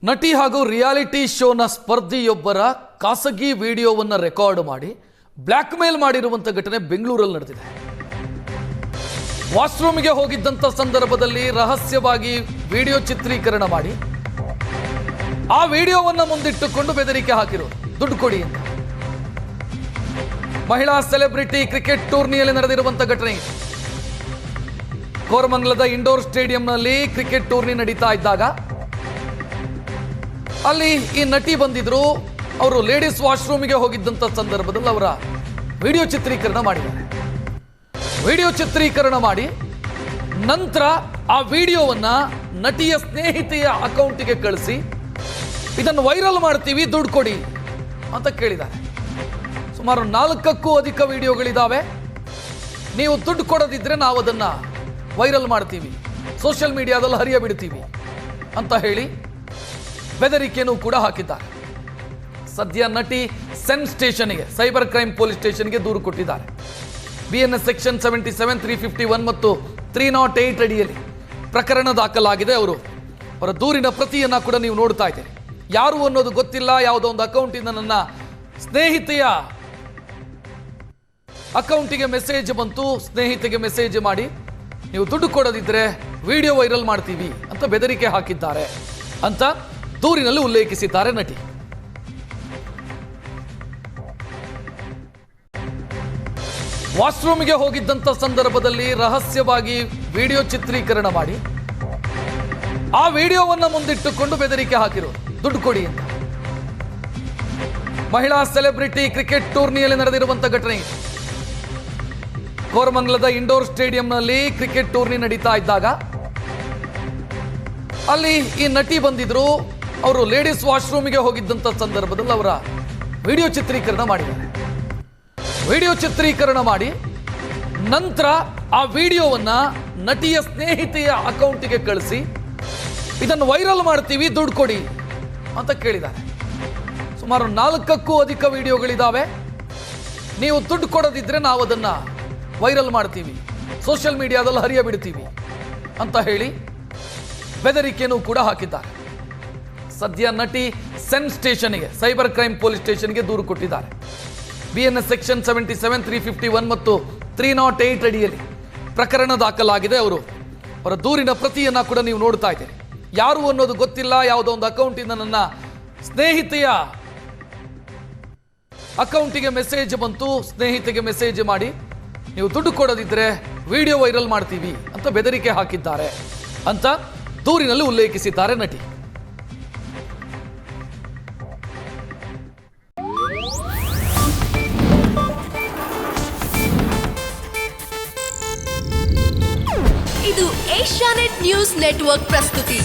ನಟಿ ಹಾಗೂ ರಿಯಾಲಿಟಿ ಶೋನ ಸ್ಪರ್ಧಿಯೊಬ್ಬರ ಖಾಸಗಿ ವಿಡಿಯೋವನ್ನು ರೆಕಾರ್ಡ್ ಮಾಡಿ ಬ್ಲ್ಯಾಕ್ ಮೇಲ್ ಮಾಡಿರುವಂತ ಘಟನೆ ಬೆಂಗಳೂರಲ್ಲಿ ನಡೆದಿದೆ. ವಾಶ್ರೂಮ್ಗೆ ಹೋಗಿದ್ದಂತ ಸಂದರ್ಭದಲ್ಲಿ ರಹಸ್ಯವಾಗಿ ವಿಡಿಯೋ ಚಿತ್ರೀಕರಣ ಮಾಡಿ ಆ ವಿಡಿಯೋವನ್ನು ಮುಂದಿಟ್ಟುಕೊಂಡು ಬೆದರಿಕೆ ಹಾಕಿರೋದು, ದುಡ್ಡು ಕೊಡಿ ಅಂತ. ಮಹಿಳಾ ಸೆಲೆಬ್ರಿಟಿ ಕ್ರಿಕೆಟ್ ಟೂರ್ನಿಯಲ್ಲಿ ನಡೆದಿರುವಂತ ಘಟನೆ ಇದೆ. ಕೋರಮಂಗಲದ ಇಂಡೋರ್ ಸ್ಟೇಡಿಯಂನಲ್ಲಿ ಕ್ರಿಕೆಟ್ ಟೂರ್ನಿ ನಡೀತಾ ಇದ್ದಾಗ ಅಲ್ಲಿ ಈ ನಟಿ ಬಂದಿದ್ರು. ಅವರು ಲೇಡೀಸ್ ವಾಶ್ರೂಮ್ಗೆ ಹೋಗಿದ್ದಂತ ಸಂದರ್ಭದಲ್ಲಿ ಅವರ ವಿಡಿಯೋ ಚಿತ್ರೀಕರಣ ಮಾಡಿದ್ದಾರೆ. ವಿಡಿಯೋ ಚಿತ್ರೀಕರಣ ಮಾಡಿ ನಂತರ ಆ ವಿಡಿಯೋವನ್ನ ನಟಿಯ ಸ್ನೇಹಿತೆಯ ಅಕೌಂಟಿಗೆ ಕಳಿಸಿ ಇದನ್ನು ವೈರಲ್ ಮಾಡ್ತೀವಿ, ದುಡ್ಡು ಕೊಡಿ ಅಂತ ಕೇಳಿದ್ದಾರೆ. ಸುಮಾರು 4ಕ್ಕೂ ಅಧಿಕ ವಿಡಿಯೋಗಳಿದ್ದಾವೆ. ನೀವು ದುಡ್ಡು ಕೊಡದಿದ್ರೆ ನಾವು ಅದನ್ನ ವೈರಲ್ ಮಾಡ್ತೀವಿ, ಸೋಷಿಯಲ್ ಮೀಡಿಯಾದಲ್ಲಿ ಹರಿಯ ಬಿಡ್ತೀವಿ ಅಂತ ಹೇಳಿ ಬೆದರಿಕೆನೂ ಕೂಡ ಹಾಕಿದ್ದಾರೆ. ಸದ್ಯ ನಟಿ ಸೆನ್ ಸ್ಟೇಷನ್ಗೆ, ಸೈಬರ್ ಕ್ರೈಮ್ ಪೊಲೀಸ್ ಸ್ಟೇಷನ್ಗೆ ದೂರು ಕೊಟ್ಟಿದ್ದಾರೆ. BNS ಸೆಕ್ಷನ್ 77, 351 ಮತ್ತು 308 ಅಡಿಯಲ್ಲಿ ಪ್ರಕರಣ ದಾಖಲಾಗಿದೆ. ಅವರ ದೂರಿನ ಪ್ರತಿಯನ್ನ ಕೂಡ ನೀವು ನೋಡ್ತಾ ಇದ್ದೀರಿ. ಯಾರು ಅನ್ನೋದು ಗೊತ್ತಿಲ್ಲ, ಯಾವುದೋ ಒಂದು ಅಕೌಂಟಿಂದ ನನ್ನ ಸ್ನೇಹಿತೆಯ ಅಕೌಂಟಿಗೆ ಮೆಸೇಜ್ ಬಂತು. ಸ್ನೇಹಿತೆಗೆ ಮೆಸೇಜ್ ಮಾಡಿ ನೀವು ದುಡ್ಡು ಕೊಡದಿದ್ರೆ ವಿಡಿಯೋ ವೈರಲ್ ಮಾಡ್ತೀವಿ ಅಂತ ಬೆದರಿಕೆ ಹಾಕಿದ್ದಾರೆ ಅಂತ ದೂರಿನಲ್ಲಿ ಉಲ್ಲೇಖಿಸಿದ್ದಾರೆ ನಟಿ. ವಾಶ್ರೂಮ್ಗೆ ಹೋಗಿದ್ದಂತ ಸಂದರ್ಭದಲ್ಲಿ ರಹಸ್ಯವಾಗಿ ವಿಡಿಯೋ ಚಿತ್ರೀಕರಣ ಮಾಡಿ ಆ ವಿಡಿಯೋವನ್ನು ಮುಂದಿಟ್ಟುಕೊಂಡು ಬೆದರಿಕೆ ಹಾಕಿರೋದು, ದುಡ್ಡು ಕೊಡಿ ಅಂತ. ಮಹಿಳಾ ಸೆಲೆಬ್ರಿಟಿ ಕ್ರಿಕೆಟ್ ಟೂರ್ನಿಯಲ್ಲಿ ನಡೆದಿರುವಂತ ಘಟನೆ ಇದೆ. ಕೋರಮಂಗಲದ ಇಂಡೋರ್ ಸ್ಟೇಡಿಯಂನಲ್ಲಿ ಕ್ರಿಕೆಟ್ ಟೂರ್ನಿ ನಡೀತಾ ಇದ್ದಾಗ ಅಲ್ಲಿ ಈ ನಟಿ ಬಂದಿದ್ರು. ಅವರು ಲೇಡೀಸ್ ವಾಶ್ರೂಮ್ಗೆ ಹೋಗಿದ್ದಂತ ಸಂದರ್ಭದಲ್ಲಿ ಅವರ ವಿಡಿಯೋ ಚಿತ್ರೀಕರಣ ಮಾಡಿದ್ದಾರೆ. ವಿಡಿಯೋ ಚಿತ್ರೀಕರಣ ಮಾಡಿ ನಂತರ ಆ ವಿಡಿಯೋವನ್ನ ನಟಿಯ ಸ್ನೇಹಿತೆಯ ಅಕೌಂಟಿಗೆ ಕಳಿಸಿ ಇದನ್ನು ವೈರಲ್ ಮಾಡ್ತೀವಿ, ದುಡ್ಡು ಕೊಡಿ ಅಂತ ಕೇಳಿದ್ದಾರೆ. ಸುಮಾರು 4ಕ್ಕೂ ಅಧಿಕ ವಿಡಿಯೋಗಳಿದ್ದಾವೆ. ನೀವು ದುಡ್ಡು ಕೊಡದಿದ್ರೆ ನಾವು ಅದನ್ನ ವೈರಲ್ ಮಾಡ್ತೀವಿ, ಸೋಷಿಯಲ್ ಮೀಡಿಯಾದಲ್ಲಿ ಹರಿಯ ಬಿಡ್ತೀವಿ ಅಂತ ಹೇಳಿ ಬೆದರಿಕೆನೂ ಕೂಡ ಹಾಕಿದ್ದಾರೆ. ಸದ್ಯ ನಟಿ ಸೆನ್ ಸ್ಟೇಷನ್ಗೆ, ಸೈಬರ್ ಕ್ರೈಮ್ ಪೊಲೀಸ್ ಸ್ಟೇಷನ್ಗೆ ದೂರು ಕೊಟ್ಟಿದ್ದಾರೆ. BNS ಸೆಕ್ಷನ್ 77, 351 ಮತ್ತು 308 ಅಡಿಯಲ್ಲಿ ಪ್ರಕರಣ ದಾಖಲಾಗಿದೆ. ಅವರ ದೂರಿನ ಪ್ರತಿಯನ್ನ ಕೂಡ ನೀವು ನೋಡ್ತಾ ಇದ್ದೀರಿ. ಯಾರು ಅನ್ನೋದು ಗೊತ್ತಿಲ್ಲ, ಯಾವುದೋ ಒಂದು ಅಕೌಂಟಿಂದ ನನ್ನ ಸ್ನೇಹಿತೆಯ ಅಕೌಂಟಿಗೆ ಮೆಸೇಜ್ ಬಂತು. ಸ್ನೇಹಿತೆಗೆ ಮೆಸೇಜ್ ಮಾಡಿ ನೀವು ದುಡ್ಡು ಕೊಡದಿದ್ರೆ ವಿಡಿಯೋ ವೈರಲ್ ಮಾಡ್ತೀವಿ ಅಂತ ಬೆದರಿಕೆ ಹಾಕಿದ್ದಾರೆ ಅಂತ ದೂರಿನಲ್ಲಿ ಉಲ್ಲೇಖಿಸಿದ್ದಾರೆ ನಟಿ. ಇದು ಏಷ್ಯಾನೆಟ್ ನ್ಯೂಸ್ ನೆಟ್ವರ್ಕ್ ಪ್ರಸ್ತುತಿ.